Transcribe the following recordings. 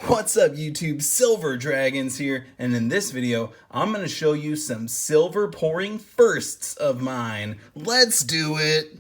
What's up YouTube, Silver Dragons here, and in this video I'm going to show you some silver pouring firsts of mine. Let's do it!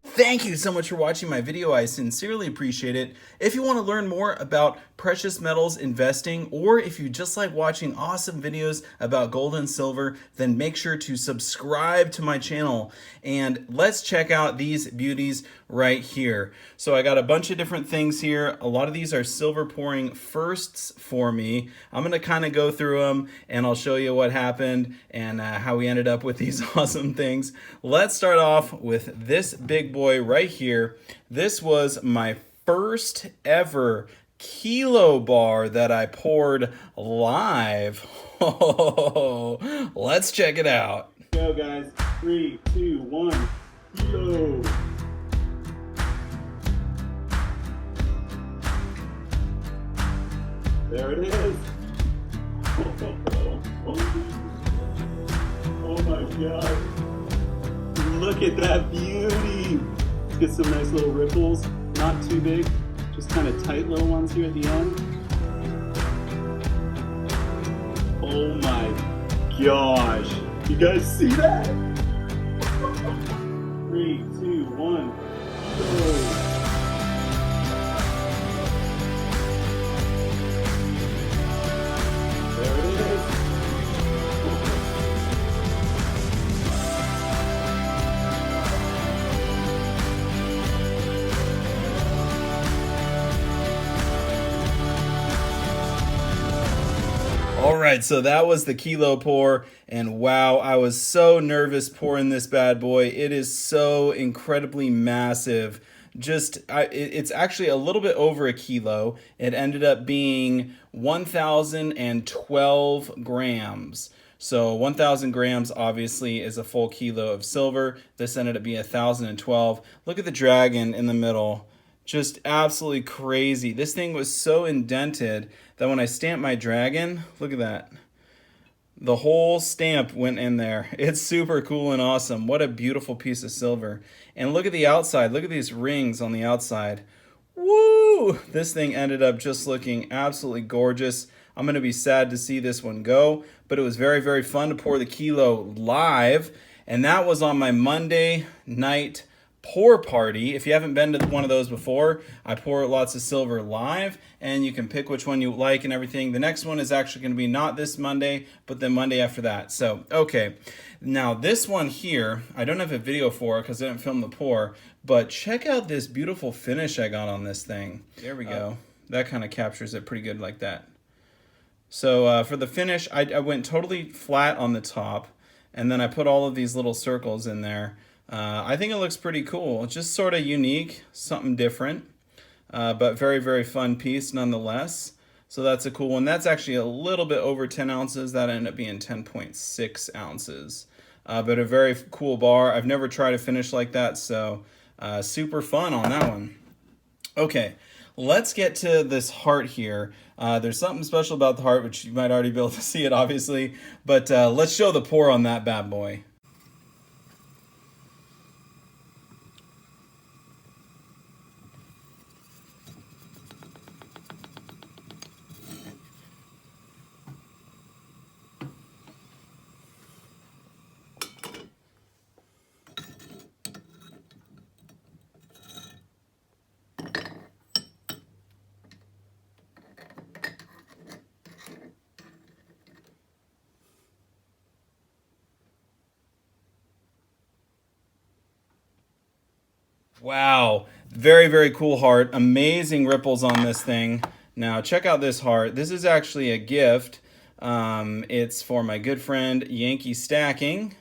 Thank you so much for watching my video. I sincerely appreciate it. If you want to learn more about precious metals investing, or if you just like watching awesome videos about gold and silver, then make sure to subscribe to my channel. And let's check out these beauties right here. So I got a bunch of different things here. A lot of these are silver pouring firsts for me. I'm going to kind of go through them and I'll show you what happened and how we ended up with these awesome things. Let's start off with this big boy right here. This was my first ever kilo bar that I poured live. Oh, let's check it out. Go guys, 3, 2, 1, kilo. There it is. Oh my god. Look at that beauty. Let's get some nice little ripples. Not too big, just kind of tight little ones here at the end. Oh my gosh. You guys see that? 3, 2, 1, go. All right, so that was the kilo pour, and wow, I was so nervous pouring this bad boy. It is so incredibly massive. It's actually a little bit over a kilo. It ended up being 1,012 grams. So 1,000 grams obviously is a full kilo of silver. This ended up being 1,012. Look at the dragon in the middle. Just absolutely crazy. This thing was so indented that when I stamped my dragon, look at that. The whole stamp went in there. It's super cool and awesome. What a beautiful piece of silver. And look at the outside. Look at these rings on the outside. Woo! This thing ended up just looking absolutely gorgeous. I'm going to be sad to see this one go, but it was very, very fun to pour the kilo live. And that was on my Monday night pour party. If you haven't been to one of those before, I pour lots of silver live and you can pick which one you like and everything. The next one is actually going to be not this Monday, but the Monday after that. So, okay. Now this one here, I don't have a video for because I didn't film the pour, but check out this beautiful finish I got on this thing. There we go. That kind of captures it pretty good like that. So for the finish, I went totally flat on the top and then I put all of these little circles in there. I think it looks pretty cool. It's just sort of unique, something different, but very, very fun piece nonetheless. So that's a cool one. That's actually a little bit over 10 ounces. That ended up being 10.6 ounces. But a very cool bar. I've never tried a finish like that, so super fun on that one. Okay, let's get to this heart here. There's something special about the heart, which you might already be able to see it, obviously. But let's show the pour on that bad boy. Wow, very, very cool heart. Amazing ripples on this thing. Now check out this heart. This is actually a gift. It's for my good friend Yankee Stacking,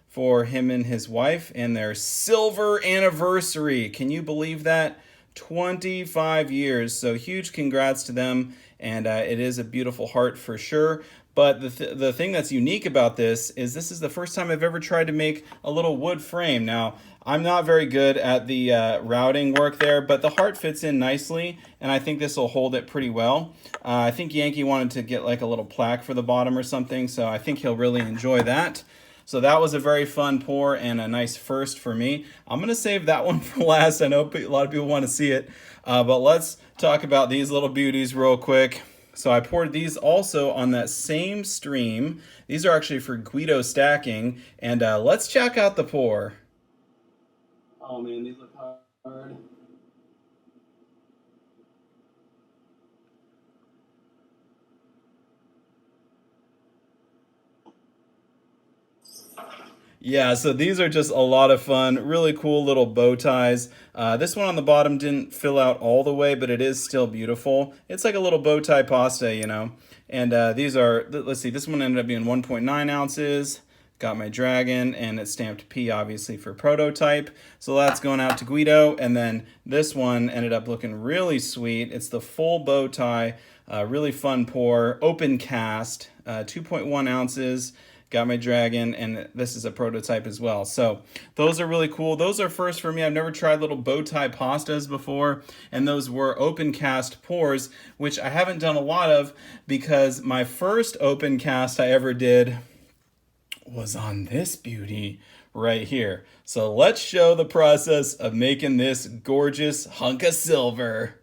for him and his wife and their silver anniversary. Can you believe that? 25 years. So huge congrats to them. And it is a beautiful heart for sure. But the thing that's unique about this is the first time I've ever tried to make a little wood frame. Now, I'm not very good at the routing work there, but the heart fits in nicely, and I think this will hold it pretty well. I think Yankee wanted to get like a little plaque for the bottom or something, so I think he'll really enjoy that. So that was a very fun pour and a nice first for me. I'm going to save that one for last. I know a lot of people want to see it, but let's talk about these little beauties real quick. So I poured these also on that same stream. These are actually for Guido stacking, and let's check out the pour. Oh man, these look hard. Yeah, so these are just a lot of fun, really cool little bow ties. This one on the bottom didn't fill out all the way, but it is still beautiful. It's like a little bow tie pasta, you know. And these are, let's see, this one ended up being 1.9 ounces. Got my dragon, and it's stamped P, obviously, for prototype. So that's going out to Guido. And then this one ended up looking really sweet. It's the full bow tie, really fun pour, open cast, 2.1 ounces. Got my dragon, and this is a prototype as well. So those are really cool. Those are first for me. I've never tried little bow tie pastas before, and those were open cast pours, which I haven't done a lot of because my first open cast I ever did was on this beauty right here. So let's show the process of making this gorgeous hunk of silver.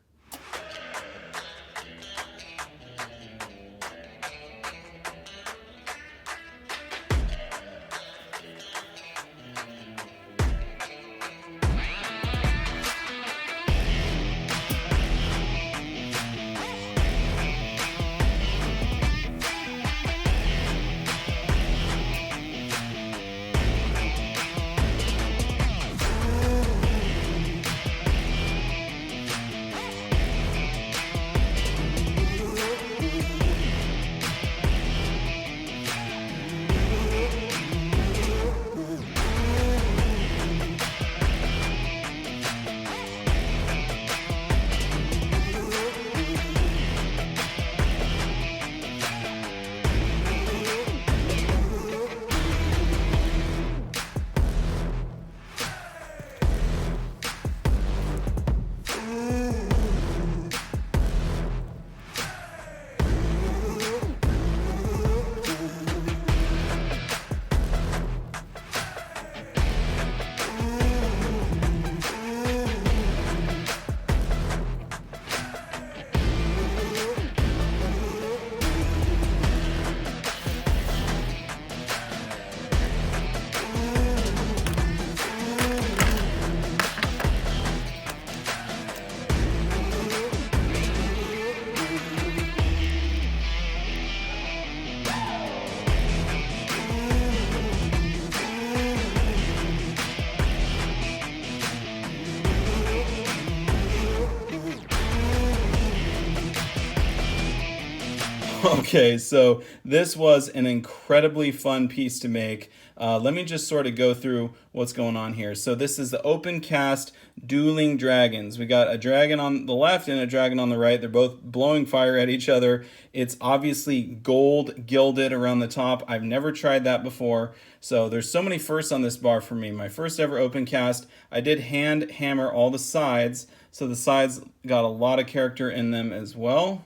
Okay, so this was an incredibly fun piece to make. Let me just sort of go through what's going on here. So this is the open cast dueling dragons. We got a dragon on the left and a dragon on the right. They're both blowing fire at each other. It's obviously gold gilded around the top. I've never tried that before. So there's so many firsts on this bar for me. My first ever open cast, I did hand hammer all the sides. So the sides got a lot of character in them as well.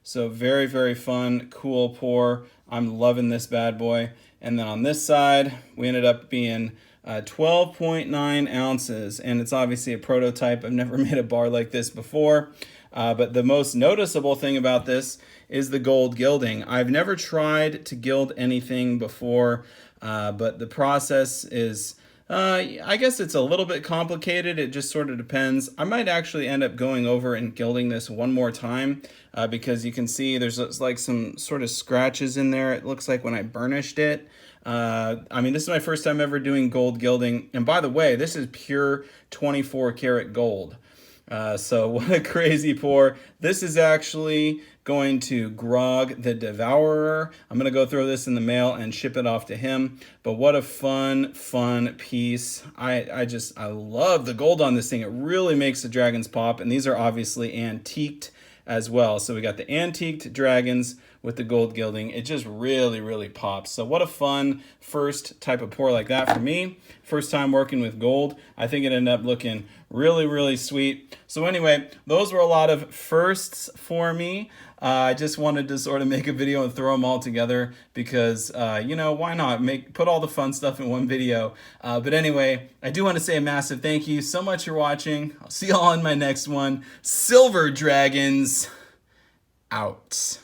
So very, very fun, cool pour. I'm loving this bad boy. And then on this side, we ended up being 12.9 ounces. And it's obviously a prototype. I've never made a bar like this before. But the most noticeable thing about this is the gold gilding. I've never tried to gild anything before, but the process is... I guess it's a little bit complicated. It just sort of depends. I might actually end up going over and gilding this one more time because you can see there's like some sort of scratches in there. It looks like when I burnished it. I mean, this is my first time ever doing gold gilding. And by the way, this is pure 24 karat gold. So what a crazy pour. This is actually going to Grog the Devourer. I'm going to go throw this in the mail and ship it off to him. But what a fun piece. I love the gold on this thing. It really makes the dragons pop. And these are obviously antiqued as well. So we got the antiqued dragons with the gold gilding. It just really, really pops. So what a fun first type of pour like that for me. First time working with gold. I think it ended up looking really, really sweet. So anyway, those were a lot of firsts for me. I just wanted to sort of make a video and throw them all together because, you know, why not put all the fun stuff in one video. But anyway, I do want to say a massive thank you so much for watching. I'll see you all in my next one. Silver Dragons out.